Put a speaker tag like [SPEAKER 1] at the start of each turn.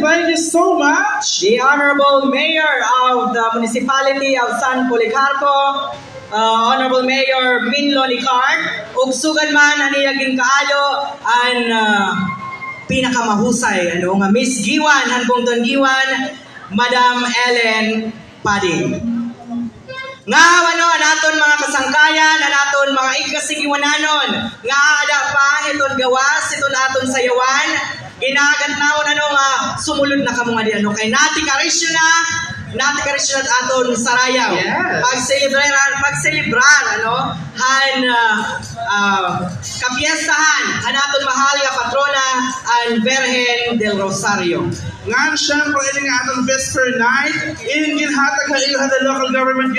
[SPEAKER 1] Thank you so much.
[SPEAKER 2] The Honorable Mayor of the Municipality of San Policarpo, Honorable Mayor Minlo Nicart, ug sugan man ani naging kaayo ang pinakamahusay nga Miss Guiuan Hanbongton Guiuan, Madam Ellen Pading. Nga anaton mga kasangkayan, anaton mga ikasigiwananon, nga ada pa iton gawas, iton aton sayawan, ginagantaon sumulod na kamo nga diyan kay nati karisyo na aton Sayaw.
[SPEAKER 1] Yes.
[SPEAKER 2] Pagselebrar kapiestahan aton mahal nga patrona ang Virgen del Rosario.
[SPEAKER 1] Ngan syempre ini nga atong vesper night, in ginhatag sa iyo the local government